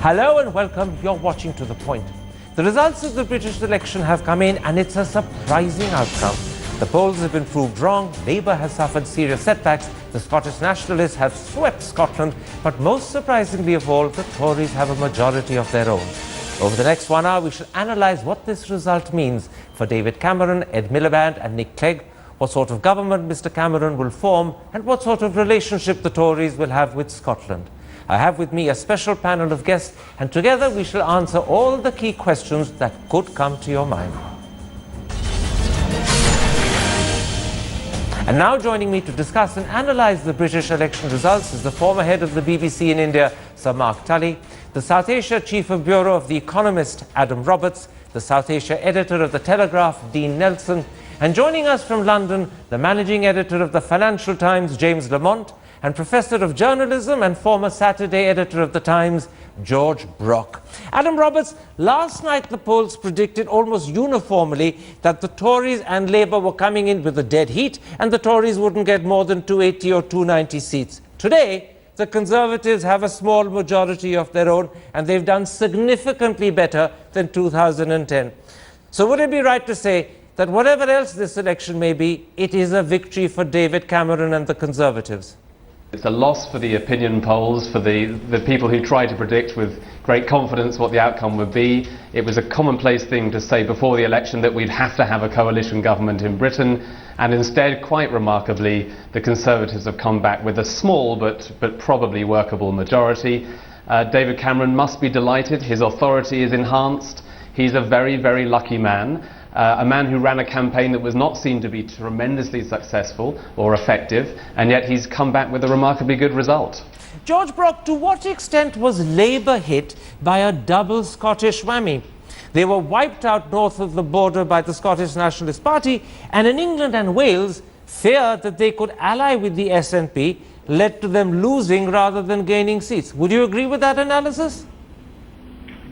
Hello and welcome. You're watching To The Point. The results of the British election have come in and it's a surprising outcome. The polls have been proved wrong, Labour has suffered serious setbacks, the Scottish Nationalists have swept Scotland, but most surprisingly of all, the Tories have a majority of their own. Over the next 1 hour, we shall analyse what this result means for David Cameron, Ed Miliband and Nick Clegg, what sort of government Mr Cameron will form, and what sort of relationship the Tories will have with Scotland. I have with me a special panel of guests, and together we shall answer all the key questions that could come to your mind. And now joining me to discuss and analyse the British election results is the former head of the BBC in India, Sir Mark Tully, the South Asia Chief of Bureau of The Economist, Adam Roberts, the South Asia Editor of The Telegraph, Dean Nelson, and joining us from London, the Managing Editor of The Financial Times, James Lamont, and Professor of Journalism and former Saturday Editor of The Times, George Brock. Adam Roberts, last night the polls predicted almost uniformly that the Tories and Labour were coming in with a dead heat and the Tories wouldn't get more than 280 or 290 seats. Today, the Conservatives have a small majority of their own and they've done significantly better than 2010. So would it be right to say that whatever else this election may be, it is a victory for David Cameron and the Conservatives? It's a loss for the opinion polls, for the people who try to predict with great confidence what the outcome would be. It was a commonplace thing to say before the election that we'd have to have a coalition government in Britain, and instead, quite remarkably, the Conservatives have come back with a small but probably workable majority. David Cameron must be delighted. His authority is enhanced. He's a very, very lucky man. A man who ran a campaign that was not seen to be tremendously successful or effective, and yet he's come back with a remarkably good result. George Brock, to what extent was Labour hit by a double Scottish whammy? They were wiped out north of the border by the Scottish Nationalist Party, and in England and Wales, fear that they could ally with the SNP led to them losing rather than gaining seats. Would you agree with that analysis?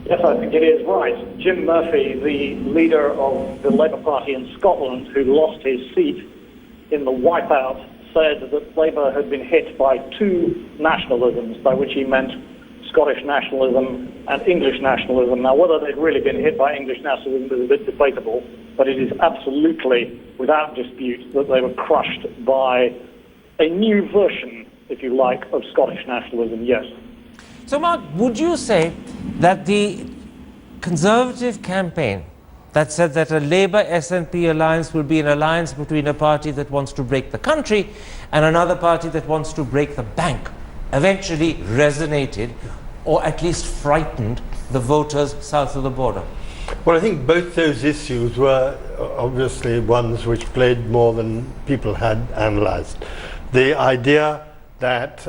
Yes, I think it is right. Jim Murphy, the leader of the Labour Party in Scotland, who lost his seat in the wipeout, said that Labour had been hit by two nationalisms, by which he meant Scottish nationalism and English nationalism. Now, whether they'd really been hit by English nationalism is a bit debatable, but it is absolutely, without dispute, that they were crushed by a new version, if you like, of Scottish nationalism, yes. So, Mark, would you say that the Conservative campaign that said that a Labour-SNP alliance will be an alliance between a party that wants to break the country and another party that wants to break the bank eventually resonated, or at least frightened, the voters south of the border? Well, I think both those issues were obviously ones which played more than people had analysed. The idea that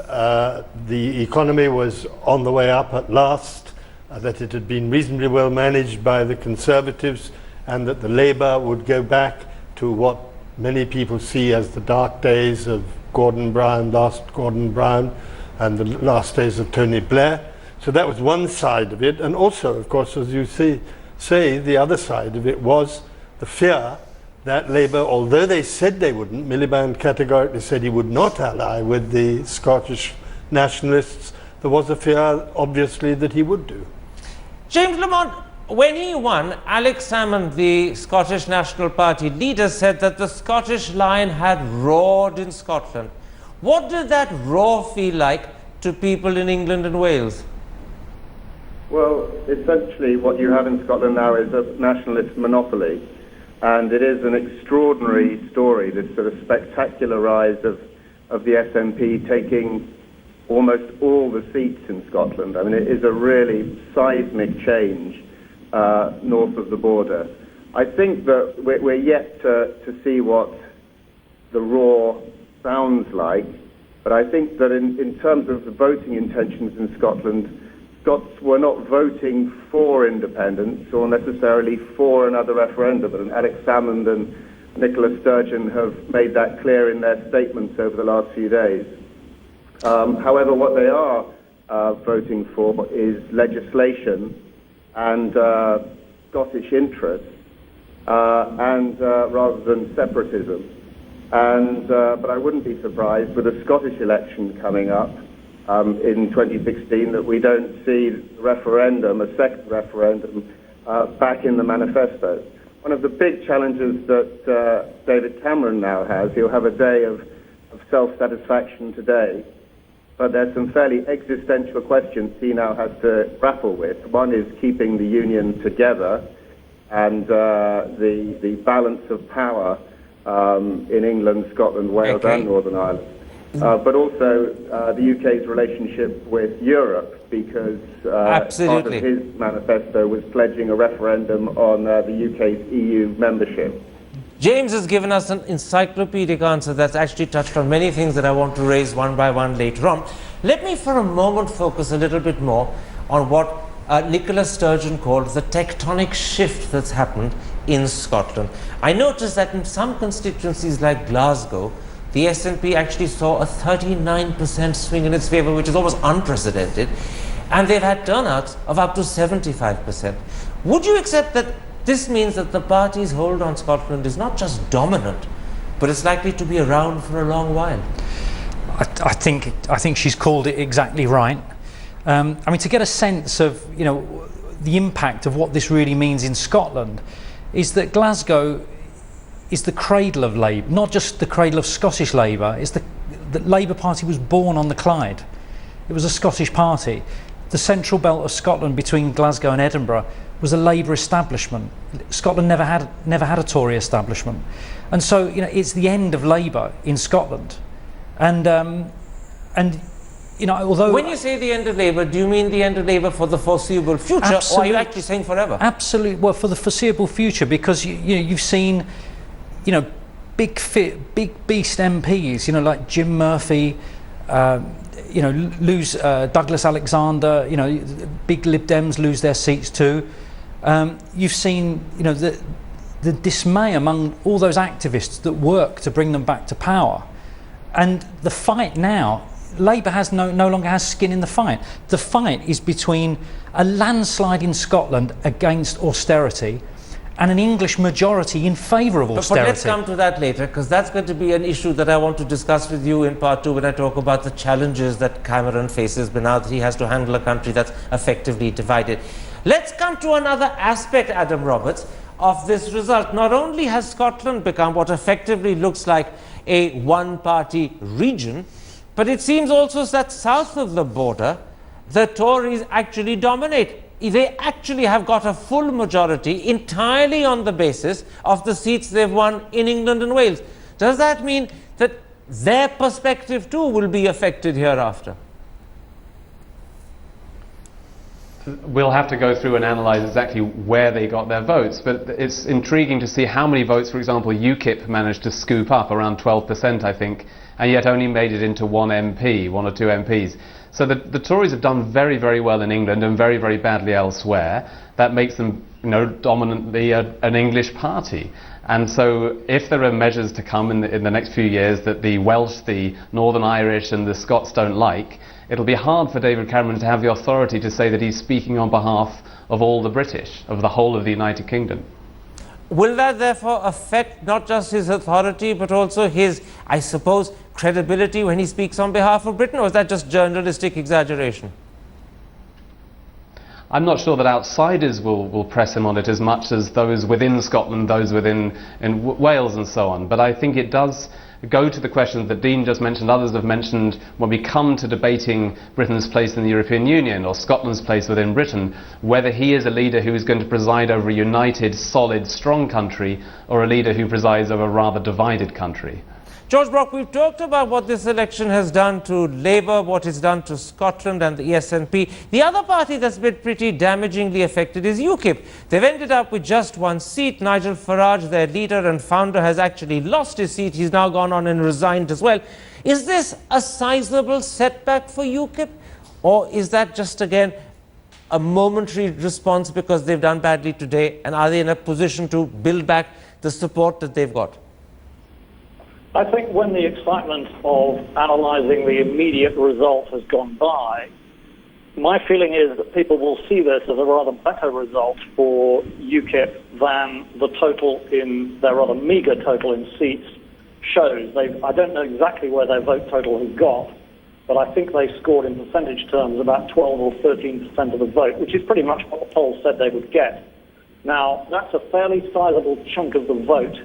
the economy was on the way up at last, that it had been reasonably well managed by the Conservatives, and that the Labour would go back to what many people see as the dark days of Gordon Brown, last Gordon Brown, and the last days of Tony Blair. So that was one side of it. And also, of course, as you say, the other side of it was the fear that Labour, although they said they wouldn't, Miliband categorically said he would not ally with the Scottish Nationalists, there was a fear, obviously, that he would do. James Lamont, when he won, Alex Salmond, the Scottish National Party leader, said that the Scottish lion had roared in Scotland. What did that roar feel like to people in England and Wales? Well, essentially what you have in Scotland now is a nationalist monopoly. And it is an extraordinary story, this sort of spectacular rise of the SNP taking almost all the seats in Scotland. I mean, it is a really seismic change north of the border. I think that we're yet to see what the roar sounds like, but I think that in terms of the voting intentions in Scotland, Scots were not voting for independence or necessarily for another referendum, and Alex Salmond and Nicola Sturgeon have made that clear in their statements over the last few days. However, what they are voting for is legislation and Scottish interests, and rather than separatism. But I wouldn't be surprised with a Scottish election coming up in 2016 that we don't see referendum, a second referendum, back in the manifesto. One of the big challenges that David Cameron now has, he'll have a day of self-satisfaction today, but there's some fairly existential questions he now has to grapple with. One is keeping the union together and the balance of power in England, Scotland, Wales and Northern Ireland. But also the UK's relationship with Europe, because part of his manifesto was pledging a referendum on the UK's EU membership. James has given us an encyclopedic answer that's actually touched on many things that I want to raise one by one later on. Let me for a moment focus a little bit more on what Nicola Sturgeon called the tectonic shift that's happened in Scotland. I noticed that in some constituencies like Glasgow, the SNP actually saw a 39% swing in its favour, which is almost unprecedented, and they've had turnouts of up to 75%. Would you accept that this means that the party's hold on Scotland is not just dominant, but it's likely to be around for a long while? I think she's called it exactly right. I mean, to get a sense of, the impact of what this really means in Scotland, is that Glasgow is the cradle of Labour, not just the cradle of Scottish Labour. It's the Labour Party was born on the Clyde. It was a Scottish party. The central belt of Scotland between Glasgow and Edinburgh was a Labour establishment. Scotland never had a Tory establishment, and so it's the end of Labour in Scotland. And although when you say the end of Labour, do you mean the end of Labour for the foreseeable future, or are you actually saying forever? Absolutely. Well, for the foreseeable future, because you've seen, big beast MPs, like Jim Murphy, lose Douglas Alexander, big Lib Dems lose their seats too. You've seen, the dismay among all those activists that work to bring them back to power. And the fight now, Labour has no longer has skin in the fight. The fight is between a landslide in Scotland against austerity and an English majority in favour of austerity. But let's come to that later, because that's going to be an issue that I want to discuss with you in part two when I talk about the challenges that Cameron faces, but now that he has to handle a country that's effectively divided. Let's come to another aspect, Adam Roberts, of this result. Not only has Scotland become what effectively looks like a one-party region, but it seems also that south of the border, the Tories actually dominate. They actually have got a full majority entirely on the basis of the seats they've won in England and Wales. Does that mean that their perspective too will be affected hereafter? We'll have to go through and analyse exactly where they got their votes, but it's intriguing to see how many votes, for example, UKIP managed to scoop up, around 12%, I think, and yet only made it into one or two MPs. So the Tories have done very, very well in England and very, very badly elsewhere. That makes them, dominantly an English party. And so if there are measures to come in the next few years that the Welsh, the Northern Irish and the Scots don't like, it'll be hard for David Cameron to have the authority to say that he's speaking on behalf of all the British, of the whole of the United Kingdom. Will that therefore affect not just his authority, but also his, I suppose, credibility when he speaks on behalf of Britain, or is that just journalistic exaggeration? I'm not sure that outsiders will press him on it as much as those within Scotland, those within Wales and so on. But I think it does go to the question that Dean just mentioned, others have mentioned, when we come to debating Britain's place in the European Union or Scotland's place within Britain, whether he is a leader who is going to preside over a united, solid, strong country, or a leader who presides over a rather divided country. George Brock, we've talked about what this election has done to Labour, what it's done to Scotland and the SNP. The other party that's been pretty damagingly affected is UKIP. They've ended up with just one seat. Nigel Farage, their leader and founder, has actually lost his seat. He's now gone on and resigned as well. Is this a sizable setback for UKIP? Or is that just, again, a momentary response because they've done badly today? And are they in a position to build back the support that they've got? I think when the excitement of analysing the immediate result has gone by, my feeling is that people will see this as a rather better result for UKIP than the total in their rather meagre total in seats shows. I don't know exactly where their vote total has got, but I think they scored in percentage terms about 12 or 13% of the vote, which is pretty much what the polls said they would get. Now, that's a fairly sizable chunk of the vote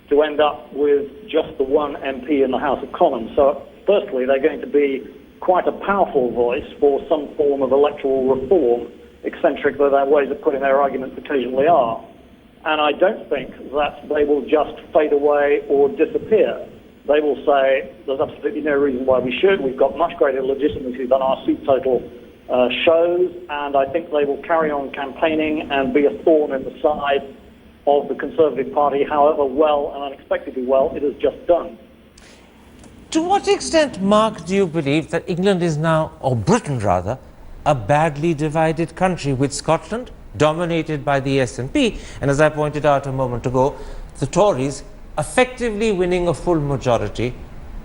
to end up with just the one MP in the House of Commons. So, firstly, they're going to be quite a powerful voice for some form of electoral reform, eccentric though their ways of putting their arguments occasionally are. And I don't think that they will just fade away or disappear. They will say, there's absolutely no reason why we should. We've got much greater legitimacy than our seat total shows, and I think they will carry on campaigning and be a thorn in the side of the Conservative Party, however well and unexpectedly well it has just done. To what extent, Mark, do you believe that England is now, or Britain rather, a badly divided country, with Scotland dominated by the SNP, and as I pointed out a moment ago, the Tories effectively winning a full majority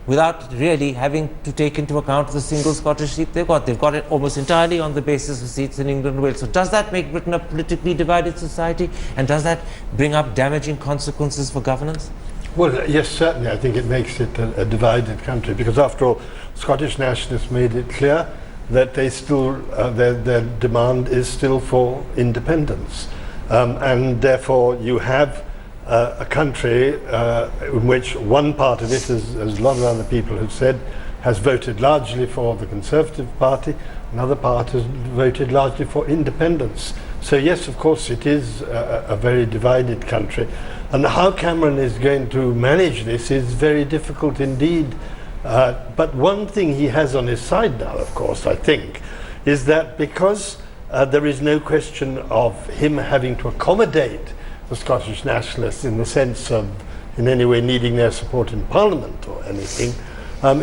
without really having to take into account the single Scottish seat they've got. They've got it almost entirely on the basis of seats in England and Wales. So does that make Britain a politically divided society, and does that bring up damaging consequences for governance? Well, yes, certainly. I think it makes it a divided country, because after all, Scottish nationalists made it clear that they still, their demand is still for independence. And therefore you have a country in which one part of it, as a lot of other people have said, has voted largely for the Conservative Party, another part has voted largely for independence. So yes, of course, it is a very divided country. And how Cameron is going to manage this is very difficult indeed. But one thing he has on his side now, of course, I think, is that because there is no question of him having to accommodate the Scottish nationalists in the sense of in any way needing their support in Parliament or anything,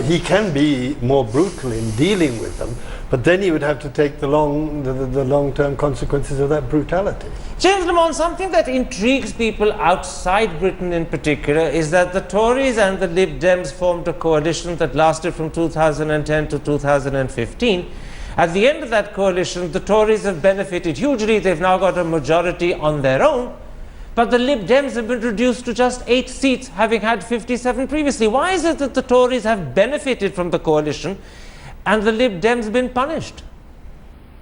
he can be more brutal in dealing with them, but then he would have to take the long-term consequences of that brutality. James Lamont, something that intrigues people outside Britain in particular is that the Tories and the Lib Dems formed a coalition that lasted from 2010 to 2015. At the end of that coalition, the Tories have benefited hugely. They've now got a majority on their own. But the Lib Dems have been reduced to just 8 seats, having had 57 previously. Why is it that the Tories have benefited from the coalition and the Lib Dems been punished?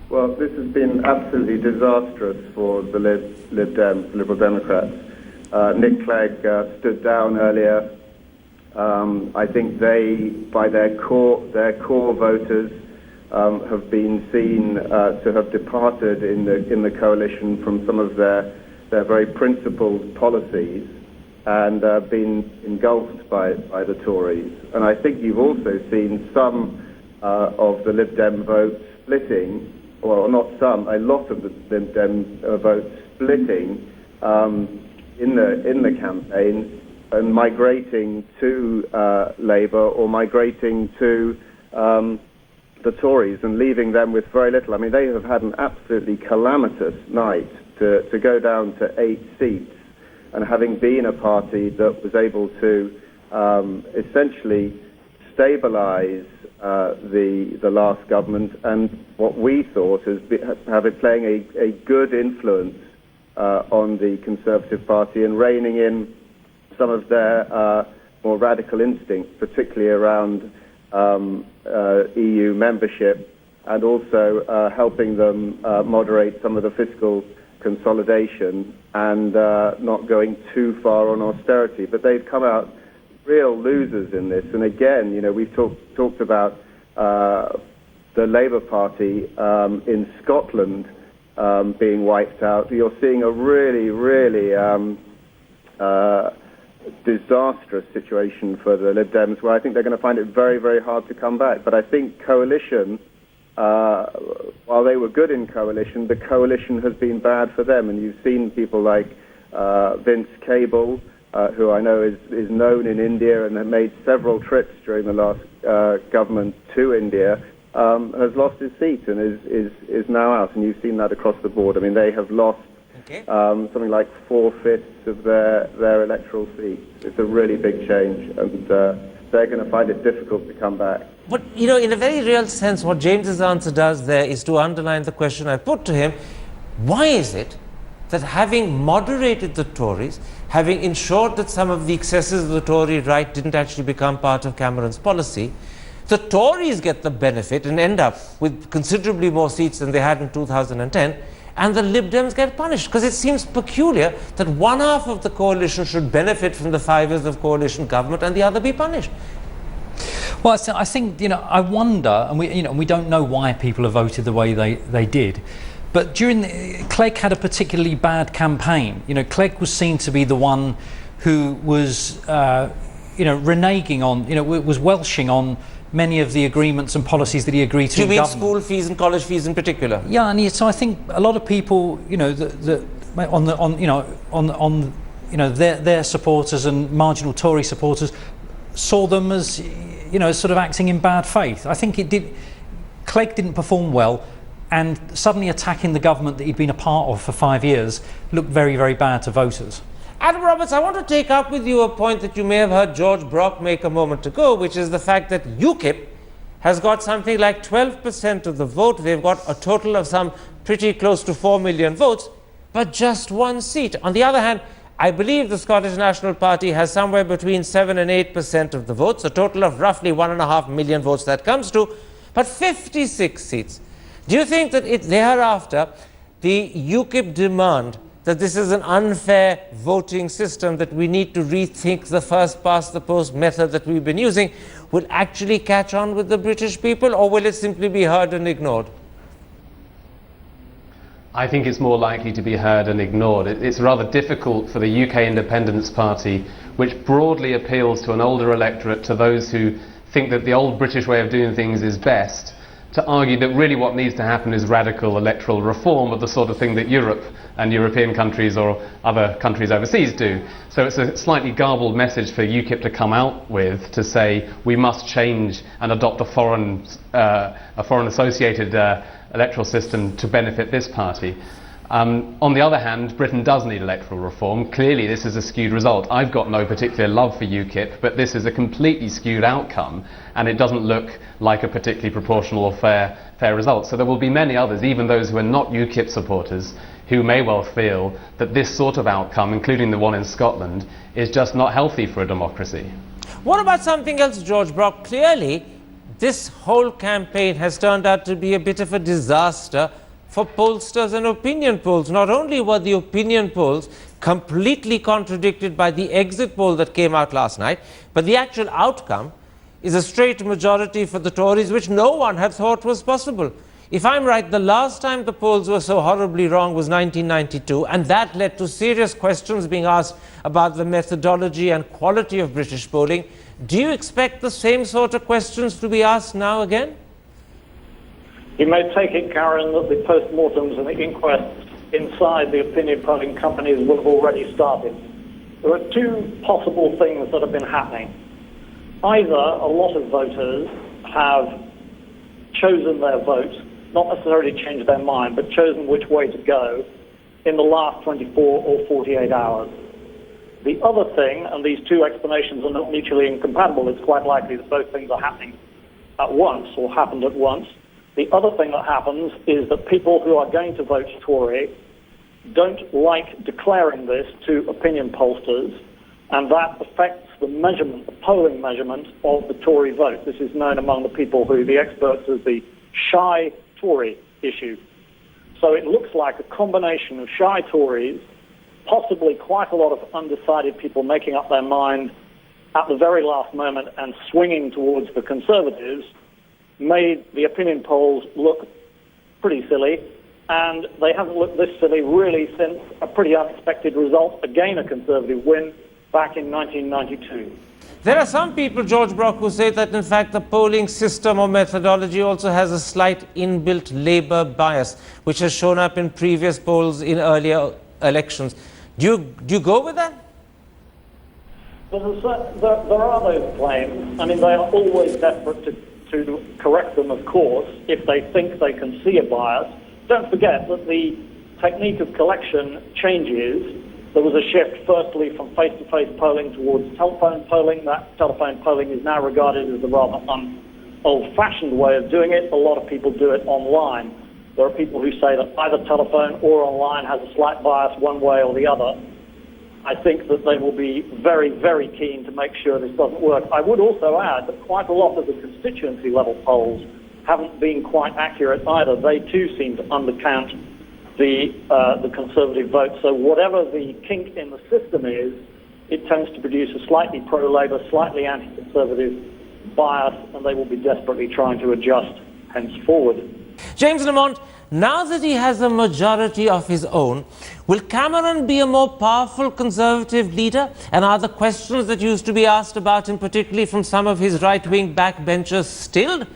Well, this has been absolutely disastrous for the Lib Dems, Liberal Democrats. Nick Clegg stood down earlier. I think they, by their core voters, have been seen to have departed in the coalition from some of their very principled policies and been engulfed by the Tories. And I think you've also seen some of the Lib Dem votes splitting, well, not some, a lot of the Lib Dem votes splitting in the campaign and migrating to Labour or migrating to the Tories and leaving them with very little. I mean, they have had an absolutely calamitous night to go down to 8 seats, and having been a party that was able to essentially stabilise the last government and what we thought as have it playing a good influence on the Conservative Party and reining in some of their more radical instincts, particularly around EU membership, and also helping them moderate some of the fiscal consolidation and not going too far on austerity. But they've come out real losers in this. And again, you know, we've talked about the Labour Party in Scotland being wiped out. You're seeing a really, really disastrous situation for the Lib Dems, where I think they're going to find it very, very hard to come back. But I think coalition, while they were good in coalition, the coalition has been bad for them. And you've seen people like Vince Cable, who I know is known in India and have made several trips during the last government to India, has lost his seat and is now out. And you've seen that across the board. I mean, they have lost something like 4/5 of their electoral seats. It's a really big change, and they're going to find it difficult to come back. But, you know, in a very real sense, what James's answer does there is to underline the question I put to him. Why is it that having moderated the Tories, having ensured that some of the excesses of the Tory right didn't actually become part of Cameron's policy, The Tories get the benefit and end up with considerably more seats than they had in 2010, and the Lib Dems get punished, because it seems peculiar that one half of the coalition should benefit from the 5 years of coalition government and the other be punished. Well, I think, I wonder, and we don't know why people have voted the way they did, but Clegg had a particularly bad campaign. Clegg was seen to be the one who was, reneging on, was welshing on many of the agreements and policies that he agreed to. Do you mean government. School fees and college fees in particular? Yeah, and so I think a lot of people, their supporters and marginal Tory supporters saw them as, sort of acting in bad faith. I think Clegg didn't perform well, and suddenly attacking the government that he'd been a part of for 5 years looked very, very bad to voters. Adam Roberts, I want to take up with you a point that you may have heard George Brock make a moment ago, which is the fact that UKIP has got something like 12% of the vote. They've got a total of some pretty close to 4 million votes, but just 1 seat. On the other hand, I believe the Scottish National Party has somewhere between 7 and 8% of the votes, a total of roughly 1.5 million votes that comes to, but 56 seats. Do you think that thereafter the UKIP demand that this is an unfair voting system, that we need to rethink the first past the post method that we've been using, will actually catch on with the British people, or will it simply be heard and ignored? I think it's more likely to be heard and ignored. It's rather difficult for the UK Independence Party, which broadly appeals to an older electorate, to those who think that the old British way of doing things is best, to argue that really what needs to happen is radical electoral reform of the sort of thing that Europe and European countries or other countries overseas do. So it's a slightly garbled message for UKIP to come out with, to say we must change and adopt a foreign associated electoral system to benefit this party. On the other hand, Britain does need electoral reform. Clearly this is a skewed result. I've got no particular love for UKIP, but this is a completely skewed outcome, and it doesn't look like a particularly proportional or fair result. So there will be many others, even those who are not UKIP supporters, who may well feel that this sort of outcome, including the one in Scotland, is just not healthy for a democracy. What about something else, George Brock? Clearly, this whole campaign has turned out to be a bit of a disaster for pollsters and opinion polls. Not only were the opinion polls completely contradicted by the exit poll that came out last night, but the actual outcome is a straight majority for the Tories, which no one had thought was possible. If I'm right, the last time the polls were so horribly wrong was 1992, and that led to serious questions being asked about the methodology and quality of British polling. Do you expect the same sort of questions to be asked now again? You may take it, Karen, that the post-mortems and the inquests inside the opinion polling companies will have already started. There are 2 possible things that have been happening. Either a lot of voters have chosen their vote, not necessarily changed their mind, but chosen which way to go in the last 24 or 48 hours. The other thing, and these 2 explanations are not mutually incompatible, it's quite likely that both things are happening at once or happened at once. The other thing that happens is that people who are going to vote Tory don't like declaring this to opinion pollsters, and that affects the measurement, the polling measurement of the Tory vote. This is known among the people who, the experts, as the shy Tory issue. So it looks like a combination of shy Tories, possibly quite a lot of undecided people making up their mind at the very last moment and swinging towards the Conservatives, made the opinion polls look pretty silly, and they haven't looked this silly really since a pretty unexpected result, again a Conservative win, back in 1992. There are some people, George Brock, who say that in fact the polling system or methodology also has a slight inbuilt Labour bias, which has shown up in previous polls in earlier elections. Do you go with that? There are those claims. I mean, they are always desperate to correct them, of course, if they think they can see a bias. Don't forget that the technique of collection changes. There was a shift, firstly, from face-to-face polling towards telephone polling. That telephone polling is now regarded as a rather old-fashioned way of doing it. A lot of people do it online. There are people who say that either telephone or online has a slight bias one way or the other. I think that they will be very, very keen to make sure this doesn't work. I would also add that quite a lot of the constituency level polls haven't been quite accurate either. They too seem to undercount the Conservative vote. So whatever the kink in the system is, it tends to produce a slightly pro-Labour, slightly anti-Conservative bias, and they will be desperately trying to adjust henceforward. James Lamont, now that he has a majority of his own, will Cameron be a more powerful Conservative leader? And are the questions that used to be asked about him, particularly from some of his right-wing backbenchers, stilled?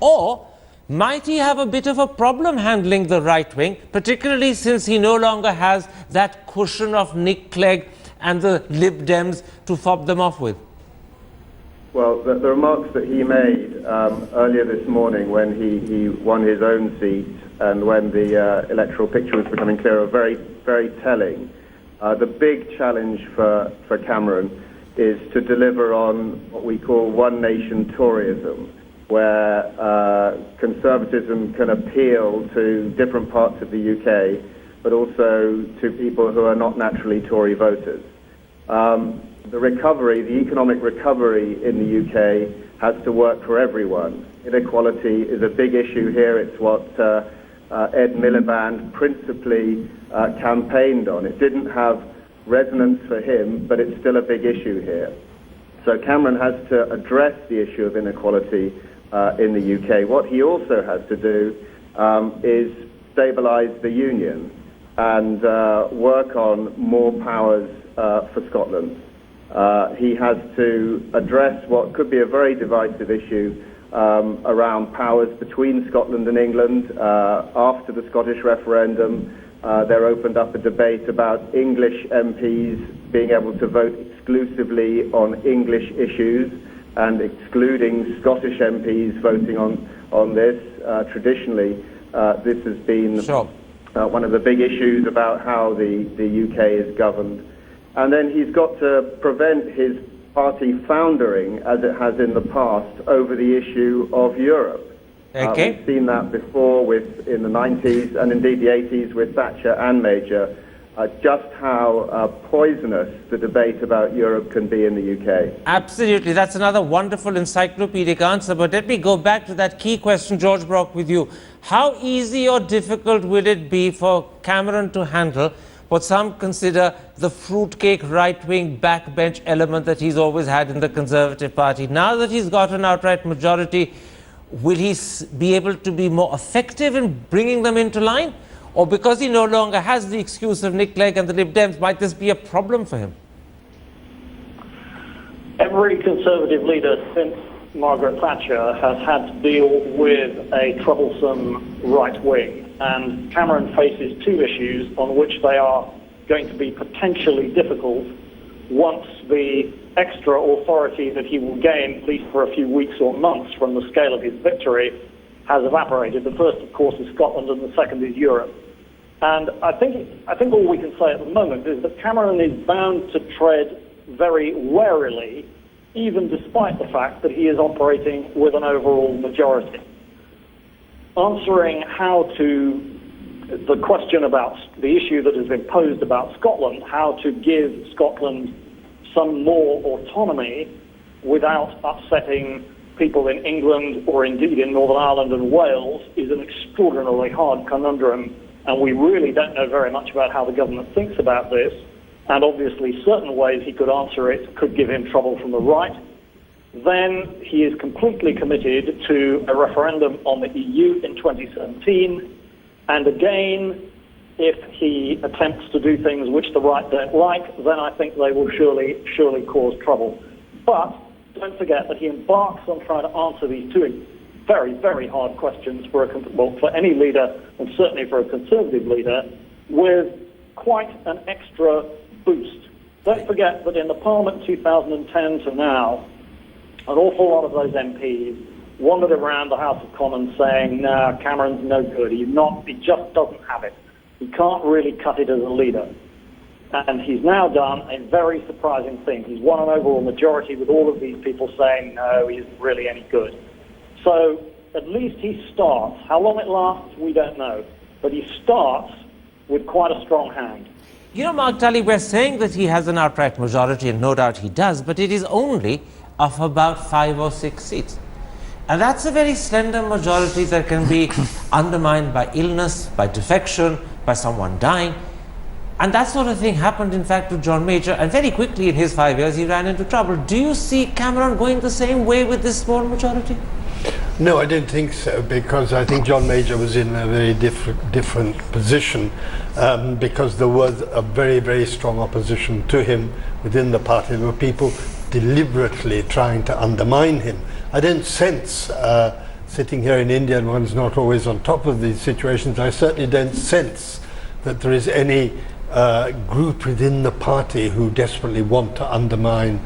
Or might he have a bit of a problem handling the right wing, particularly since he no longer has that cushion of Nick Clegg and the Lib Dems to fob them off with? Well, the remarks that he made earlier this morning when he won his own seat and when the electoral picture was becoming clear are very, very telling. The big challenge for Cameron is to deliver on what we call one nation Toryism, where conservatism can appeal to different parts of the UK, but also to people who are not naturally Tory voters. The recovery, the economic recovery in the UK has to work for everyone. Inequality is a big issue here. It's what Ed Miliband principally campaigned on. It didn't have resonance for him, but it's still a big issue here. So Cameron has to address the issue of inequality in the UK. What he also has to do is stabilise the union and work on more powers for Scotland. He has to address what could be a very divisive issue around powers between Scotland and England. After the Scottish referendum, there opened up a debate about English MPs being able to vote exclusively on English issues and excluding Scottish MPs voting on this. Traditionally, this has been one of the big issues about how the UK is governed. And then he's got to prevent his party foundering, as it has in the past, over the issue of Europe. Okay. We've seen that before in the 90s and indeed the 80s with Thatcher and Major, just how poisonous the debate about Europe can be in the UK. Absolutely. That's another wonderful encyclopedic answer. But let me go back to that key question, George Brock, with you. How easy or difficult will it be for Cameron to handle what some consider the fruitcake right-wing backbench element that he's always had in the Conservative Party? Now that he's got an outright majority, will he be able to be more effective in bringing them into line? Or because he no longer has the excuse of Nick Clegg and the Lib Dems, might this be a problem for him? Every Conservative leader since Margaret Thatcher has had to deal with a troublesome right wing. And Cameron faces two issues on which they are going to be potentially difficult once the extra authority that he will gain, at least for a few weeks or months from the scale of his victory, has evaporated. The first, of course, is Scotland, and the second is Europe. And I think all we can say at the moment is that Cameron is bound to tread very warily, even despite the fact that he is operating with an overall majority. Answering how to the question about the issue that has been posed about Scotland, how to give Scotland some more autonomy without upsetting people in England or indeed in Northern Ireland and Wales, is an extraordinarily hard conundrum, and we really don't know very much about how the government thinks about this. And obviously certain ways he could answer it could give him trouble from the right. Then he is completely committed to a referendum on the EU in 2017. And again, if he attempts to do things which the right don't like, then I think they will surely cause trouble. But don't forget that he embarks on trying to answer these two very, very hard questions for any leader, and certainly for a Conservative leader, with quite an extra boost. Don't forget that in the Parliament 2010 to now, an awful lot of those MPs wandered around the House of Commons saying, no, Cameron's no good, he just doesn't have it. He can't really cut it as a leader. And he's now done a very surprising thing. He's won an overall majority with all of these people saying, no, he isn't really any good. So at least he starts. How long it lasts, we don't know. But he starts with quite a strong hand. You know, Mark Tully, we're saying that he has an outright majority, and no doubt he does, but it is only of about 5 or 6 seats. And that's a very slender majority that can be undermined by illness, by defection, by someone dying. And that sort of thing happened, in fact, to John Major, and very quickly in his 5 years he ran into trouble. Do you see Cameron going the same way with this small majority? No, I don't think so, because I think John Major was in a very different position, because there was a very, very strong opposition to him within the party. There were people deliberately trying to undermine him. I don't sense, sitting here in India, and one's not always on top of these situations, I certainly don't sense that there is any group within the party who desperately want to undermine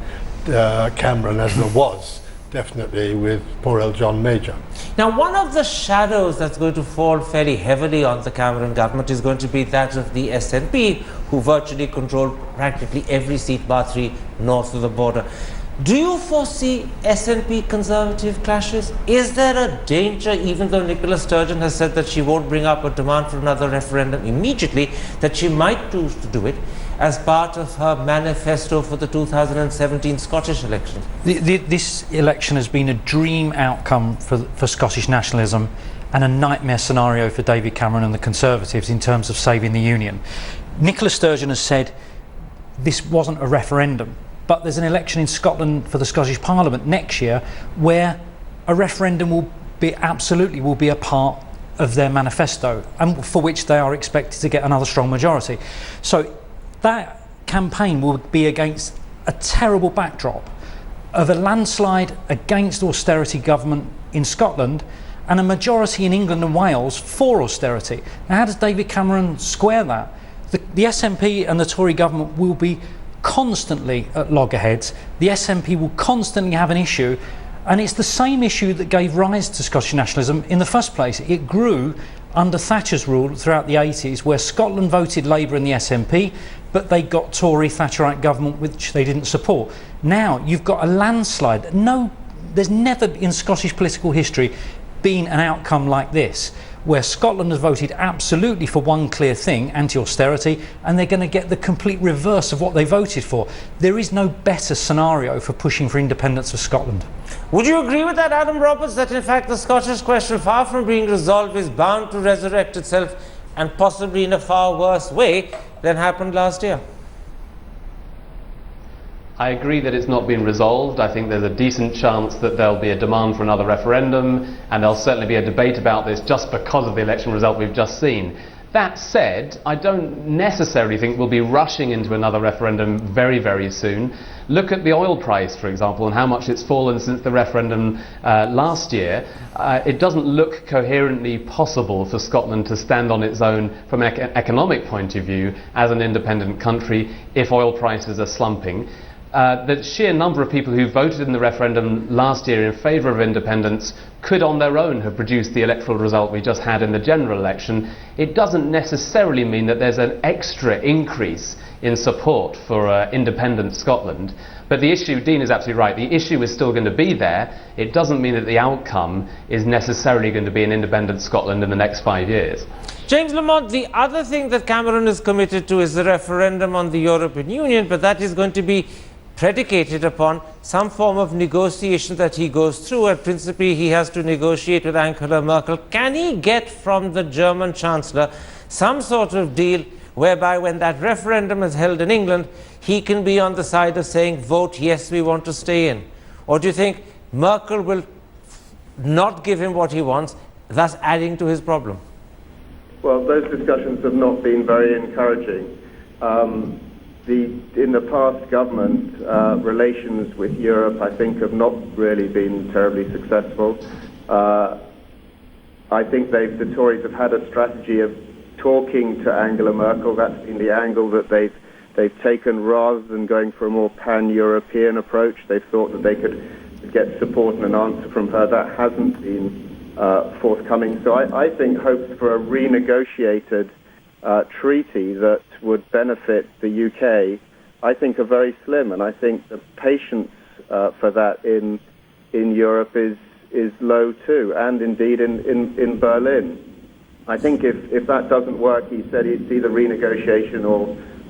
Cameron, as there was definitely with poor old John Major. Now, one of the shadows that's going to fall fairly heavily on the Cameron government is going to be that of the SNP, who virtually control practically every seat bar 3 north of the border. Do you foresee SNP Conservative clashes? Is there a danger, even though Nicola Sturgeon has said that she won't bring up a demand for another referendum immediately, that she might choose to do it as part of her manifesto for the 2017 Scottish election? This election has been a dream outcome for Scottish nationalism and a nightmare scenario for David Cameron and the Conservatives in terms of saving the Union. Nicola Sturgeon has said this wasn't a referendum, but there's an election in Scotland for the Scottish Parliament next year where a referendum will be a part of their manifesto, and for which they are expected to get another strong majority. So that campaign will be against a terrible backdrop of a landslide against austerity government in Scotland and a majority in England and Wales for austerity. Now, how does David Cameron square that? The SNP and the Tory government will be constantly at loggerheads. The SNP will constantly have an issue, and it's the same issue that gave rise to Scottish nationalism in the first place. It grew under Thatcher's rule throughout the 80s, where Scotland voted Labour and the SNP, but they got Tory Thatcherite government which they didn't support. Now you've got a landslide. There's never in Scottish political history been an outcome like this, where Scotland has voted absolutely for one clear thing, anti-austerity, and they're going to get the complete reverse of what they voted for. There is no better scenario for pushing for independence of Scotland. Would you agree with that, Adam Roberts, that in fact the Scottish question, far from being resolved, is bound to resurrect itself, and possibly in a far worse way than happened last year? I agree that it's not been resolved. I think there's a decent chance that there'll be a demand for another referendum, and there'll certainly be a debate about this just because of the election result we've just seen. That said, I don't necessarily think we'll be rushing into another referendum very, very soon. Look at the oil price, for example, and how much it's fallen since the referendum last year. It doesn't look coherently possible for Scotland to stand on its own from an economic point of view as an independent country if oil prices are slumping. The sheer number of people who voted in the referendum last year in favour of independence could on their own have produced the electoral result we just had in the general election. It doesn't necessarily mean that there's an extra increase in support for independent Scotland. But the issue, Dean is absolutely right, the issue is still going to be there. It doesn't mean that the outcome is necessarily going to be an independent Scotland in the next 5 years. James Lamont, the other thing that Cameron is committed to is the referendum on the European Union, but that is going to be predicated upon some form of negotiation that he goes through, and principally he has to negotiate with Angela Merkel. Can he get from the German Chancellor some sort of deal whereby when that referendum is held in England, he can be on the side of saying, vote yes, we want to stay in? Or do you think Merkel will not give him what he wants, thus adding to his problem? Well, those discussions have not been very encouraging. In the past government, relations with Europe, I think, have not really been terribly successful. I think the Tories have had a strategy of talking to Angela Merkel. That's been the angle that they've taken, rather than going for a more pan-European approach. They've thought that they could get support and an answer from her. That hasn't been forthcoming. So I think hopes for a renegotiated treaty that would benefit the UK, I think, are very slim, and I think the patience for that in Europe is low too, and indeed in Berlin. I think if that doesn't work, he said it's either renegotiation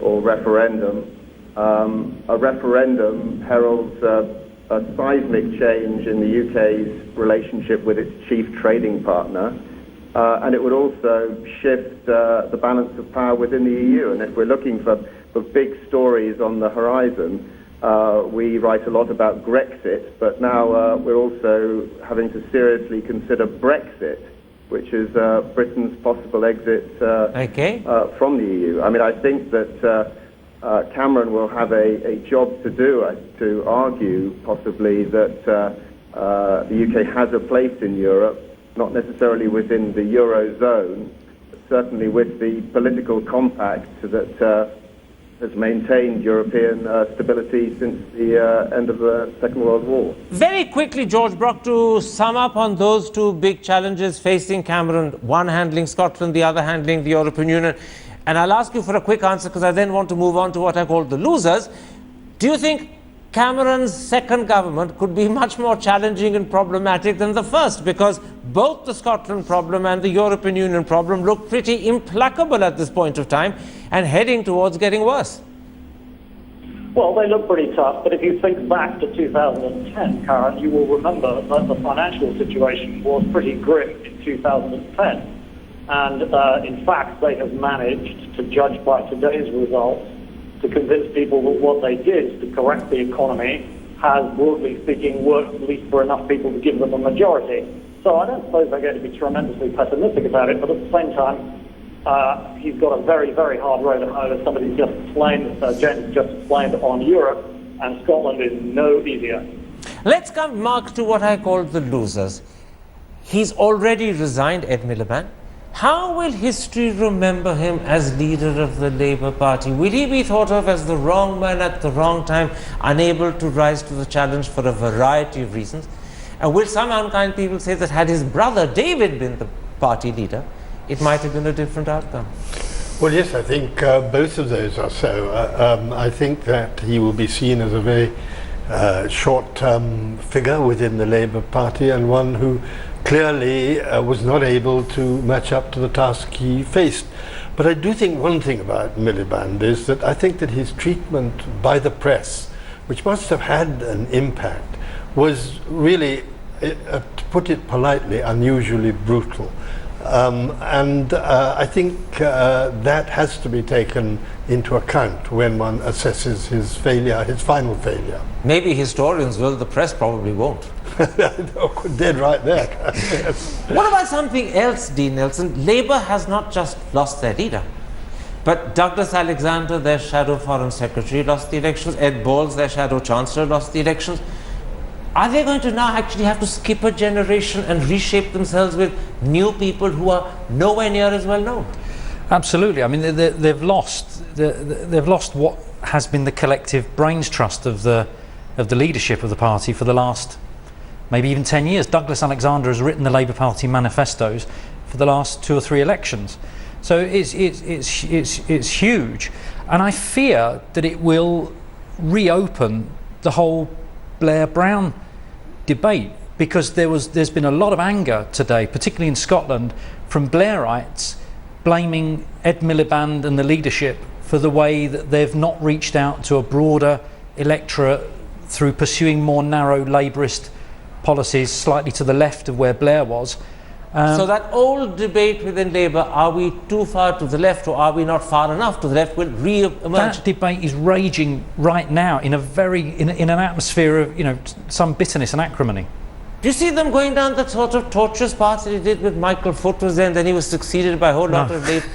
or referendum. A referendum heralds a seismic change in the UK's relationship with its chief trading partner, and it would also shift the balance of power within the EU. And if we're looking for big stories on the horizon, we write a lot about Grexit, but now we're also having to seriously consider Brexit, which is Britain's possible exit from the EU. I mean, I think that Cameron will have a job to do to argue possibly that the UK has a place in Europe, not necessarily within the Eurozone, but certainly with the political compact that has maintained European stability since the end of the Second World War. Very quickly, George Brock, to sum up on those two big challenges facing Cameron, one handling Scotland, the other handling the European Union. And I'll ask you for a quick answer because I then want to move on to what I call the losers. Do you think Cameron's second government could be much more challenging and problematic than the first? Because both the Scotland problem and the European Union problem look pretty implacable at this point of time and heading towards getting worse. Well, they look pretty tough, but if you think back to 2010, Karen, you will remember that the financial situation was pretty grim in 2010. And in fact, they have managed, to judge by today's results, to convince people that what they did to correct the economy has, broadly speaking, worked at least for enough people to give them a majority. So I don't suppose they're going to be tremendously pessimistic about it, but at the same time, he's got a very, very hard road ahead, as somebody just explained, James just explained, on Europe, and Scotland is no easier. Let's come, Mark, to what I call the losers. He's already resigned, Ed Miliband. How will history remember him as leader of the Labour Party? Will he be thought of as the wrong man at the wrong time, unable to rise to the challenge for a variety of reasons? And will some unkind people say that had his brother David been the party leader, it might have been a different outcome? Well, yes, I think both of those are so. I think that he will be seen as a very short-term figure within the Labour Party, and one who clearly was not able to match up to the task he faced. But I do think one thing about Miliband is that I think that his treatment by the press, which must have had an impact, was really, to put it politely, unusually brutal. And I think that has to be taken into account when one assesses his failure, his final failure. Maybe historians will, the press probably won't. Dead right there. What about something else, Dean Nelson? Labour has not just lost their leader, but Douglas Alexander, their shadow foreign secretary, lost the elections. Ed Balls, their shadow chancellor, lost the elections. Are they going to now actually have to skip a generation and reshape themselves with new people who are nowhere near as well known? Absolutely. I mean, they've lost what has been the collective brains trust of the leadership of the party for the last maybe even 10 years. Douglas Alexander has written the Labour Party manifestos for the last 2 or 3 elections. So it's huge, and I fear that it will reopen the whole Blair-Brown debate, because there's been a lot of anger today, particularly in Scotland, from Blairites blaming Ed Miliband and the leadership for the way that they've not reached out to a broader electorate through pursuing more narrow Labourist policies slightly to the left of where Blair was. So that old debate within Labour, are we too far to the left or are we not far enough to the left, will re-emerge? That debate is raging right now in an atmosphere of some bitterness and acrimony. Do you see them going down that sort of torturous path that he did with Michael Foot was there, and then he was succeeded by a whole lot of Labour?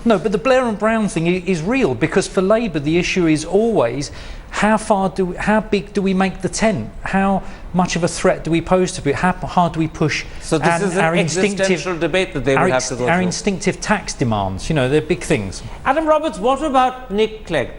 No, but the Blair and Brown thing is real, because for Labour the issue is always how big do we make the tent? How much of a threat do we pose to people? How hard do we push? So this is an existential debate that they will have to go through. Our instinctive tax demands, they're big things. Adam Roberts, what about Nick Clegg?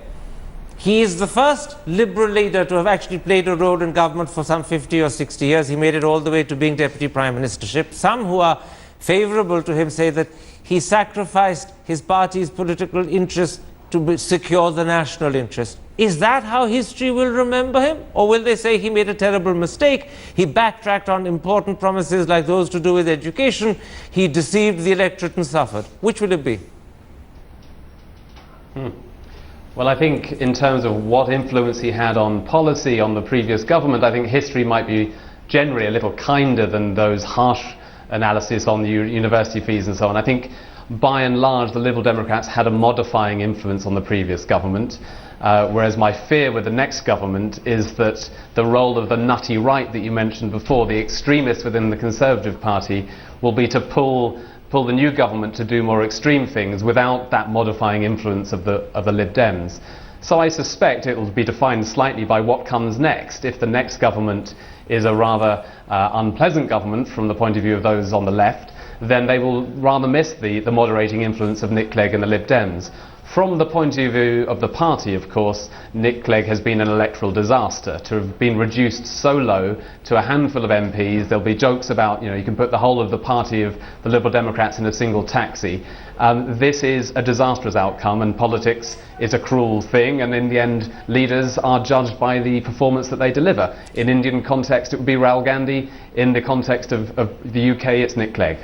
He is the first Liberal leader to have actually played a role in government for some 50 or 60 years. He made it all the way to being Deputy Prime Ministership. Some who are favourable to him say that he sacrificed his party's political interest to secure the national interest. Is that how history will remember him? Or will they say he made a terrible mistake, he backtracked on important promises like those to do with education, he deceived the electorate and suffered? Which will it be? Well, I think in terms of what influence he had on policy on the previous government, I think history might be generally a little kinder than those harsh analysis on the university fees and so on. I think by and large the Liberal Democrats had a modifying influence on the previous government, whereas my fear with the next government is that the role of the nutty right that you mentioned before, the extremists within the Conservative Party, will be to pull the new government to do more extreme things without that modifying influence of the Lib Dems. So I suspect it will be defined slightly by what comes next. If the next government is a rather unpleasant government from the point of view of those on the left, then they will rather miss the moderating influence of Nick Clegg and the Lib Dems. From the point of view of the party, of course, Nick Clegg has been an electoral disaster. To have been reduced so low to a handful of MPs, there'll be jokes about, you can put the whole of the party of the Liberal Democrats in a single taxi. This is a disastrous outcome, and politics is a cruel thing, and in the end, leaders are judged by the performance that they deliver. In Indian context, it would be Rahul Gandhi. In the context of the UK, it's Nick Clegg.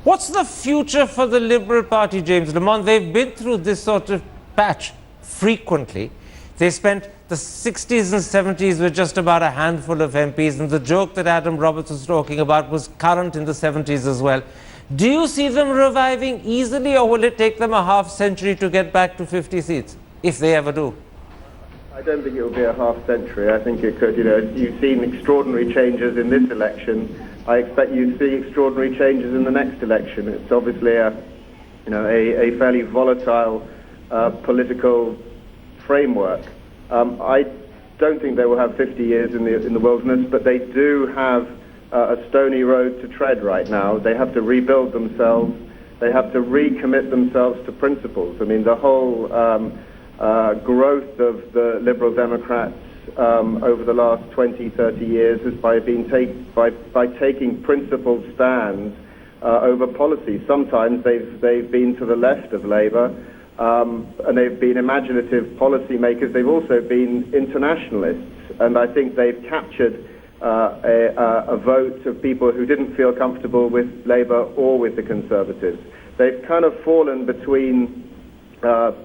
What's the future for the Liberal Party, James Lamont? They've been through this sort of patch frequently. They spent the 60s and 70s with just about a handful of MPs, and the joke that Adam Roberts was talking about was current in the 70s as well. Do you see them reviving easily, or will it take them a half century to get back to 50 seats, if they ever do? I don't think it will be a half century. I think it could. You've seen extraordinary changes in this election. I expect you to see extraordinary changes in the next election. It's obviously a fairly volatile political framework. I don't think they will have 50 years in the wilderness, but they do have a stony road to tread right now. They have to rebuild themselves. They have to recommit themselves to principles. I mean, the whole growth of the Liberal Democrats over the last 20, 30 years is by taking principled stands over policy. Sometimes they've been to the left of Labour, and they've been imaginative policy makers. They've also been internationalists, and I think they've captured a vote of people who didn't feel comfortable with Labour or with the Conservatives. They've kind of fallen between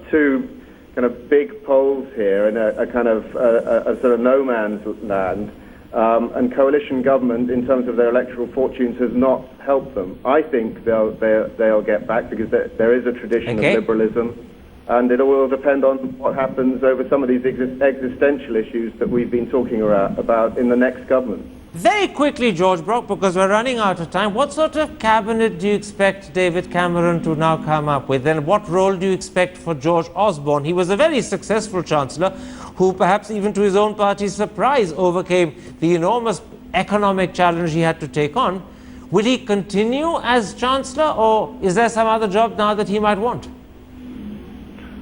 two kind of big poles here in a kind of a sort of no man's land, and coalition government in terms of their electoral fortunes has not helped them. I think they'll get back because there is a tradition of liberalism, and it will depend on what happens over some of these existential issues that we've been talking about in the next government. Very quickly, George Brock, because we're running out of time, what sort of cabinet do you expect David Cameron to now come up with? And what role do you expect for George Osborne? He was a very successful Chancellor who, perhaps even to his own party's surprise, overcame the enormous economic challenge he had to take on. Will he continue as Chancellor, or is there some other job now that he might want?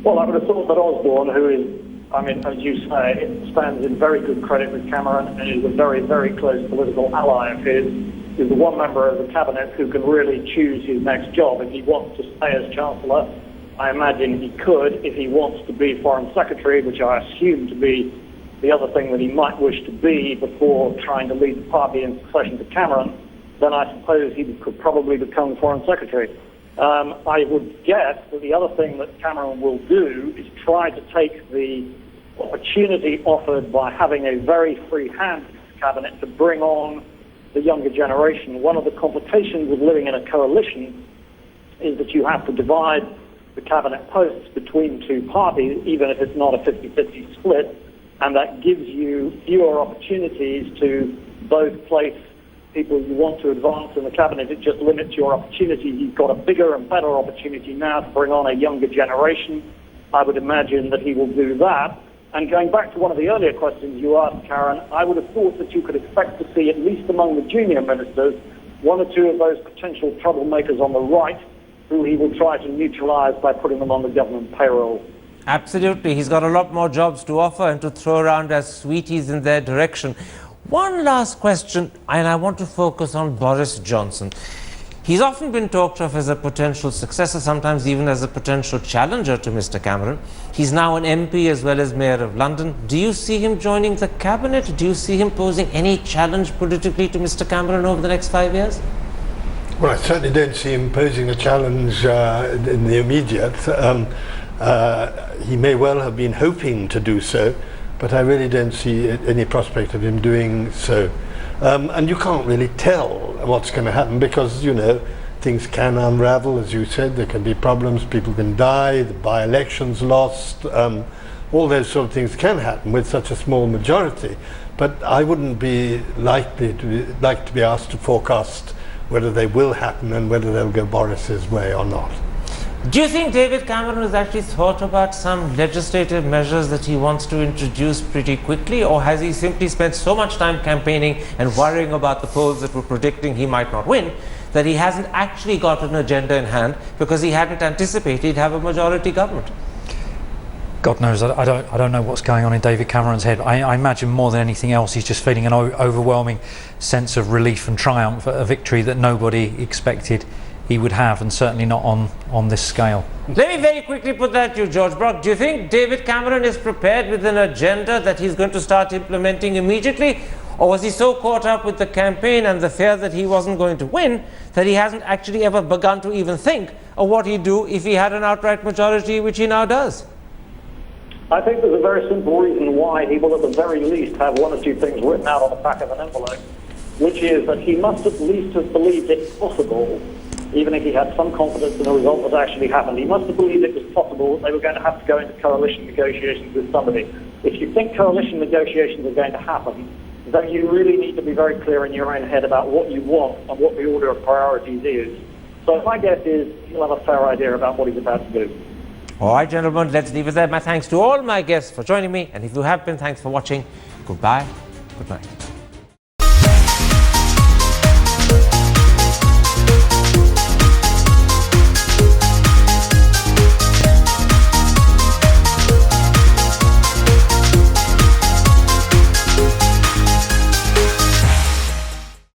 Well, I would have thought that Osborne, who is, as you say, stands in very good credit with Cameron and is a very, very close political ally of his, is the one member of the cabinet who can really choose his next job. If he wants to stay as Chancellor, I imagine he could. If he wants to be Foreign Secretary, which I assume to be the other thing that he might wish to be before trying to lead the party in succession to Cameron, then I suppose he could probably become Foreign Secretary. I would guess that the other thing that Cameron will do is try to take the opportunity offered by having a very free hand in his cabinet to bring on the younger generation. One of the complications of living in a coalition is that you have to divide the cabinet posts between two parties, even if it's not a 50-50 split, and that gives you fewer opportunities to both place people you want to advance in the cabinet. It just limits your opportunity. You've got a bigger and better opportunity now to bring on a younger generation. I would imagine that he will do that. And going back to one of the earlier questions you asked, Karen, I would have thought that you could expect to see, at least among the junior ministers, one or two of those potential troublemakers on the right who he will try to neutralise by putting them on the government payroll. Absolutely. He's got a lot more jobs to offer and to throw around as sweeties in their direction. One last question, and I want to focus on Boris Johnson. He's often been talked of as a potential successor, sometimes even as a potential challenger to Mr. Cameron. He's now an MP as well as Mayor of London. Do you see him joining the cabinet? Do you see him posing any challenge politically to Mr. Cameron over the next 5 years? Well, I certainly don't see him posing a challenge in the immediate. He may well have been hoping to do so, but I really don't see any prospect of him doing so. And you can't really tell what's going to happen because, you know, things can unravel, as you said. There can be problems, people can die, the by-elections lost, all those sort of things can happen with such a small majority. But I wouldn't be like to be asked to forecast whether they will happen and whether they'll go Boris's way or not. Do you think David Cameron has actually thought about some legislative measures that he wants to introduce pretty quickly, or has he simply spent so much time campaigning and worrying about the polls that were predicting he might not win that he hasn't actually got an agenda in hand because he hadn't anticipated he'd have a majority government? God knows, I don't know what's going on in David Cameron's head. I imagine more than anything else he's just feeling an overwhelming sense of relief and triumph at a victory that nobody expected he would have, and certainly not on this scale. Let me very quickly put that to you, George Brock. Do you think David Cameron is prepared with an agenda that he's going to start implementing immediately? Or was he so caught up with the campaign and the fear that he wasn't going to win that he hasn't actually ever begun to even think of what he'd do if he had an outright majority, which he now does? I think there's a very simple reason why he will at the very least have one or two things written out on the back of an envelope, which is that he must at least have believed it possible, even if he had some confidence in the result that actually happened. He must have believed it was possible that they were going to have to go into coalition negotiations with somebody. If you think coalition negotiations are going to happen, then you really need to be very clear in your own head about what you want and what the order of priorities is. So my guess is he'll have a fair idea about what he's about to do. All right, gentlemen, let's leave it there. My thanks to all my guests for joining me, and if you have been, thanks for watching. Goodbye, good night.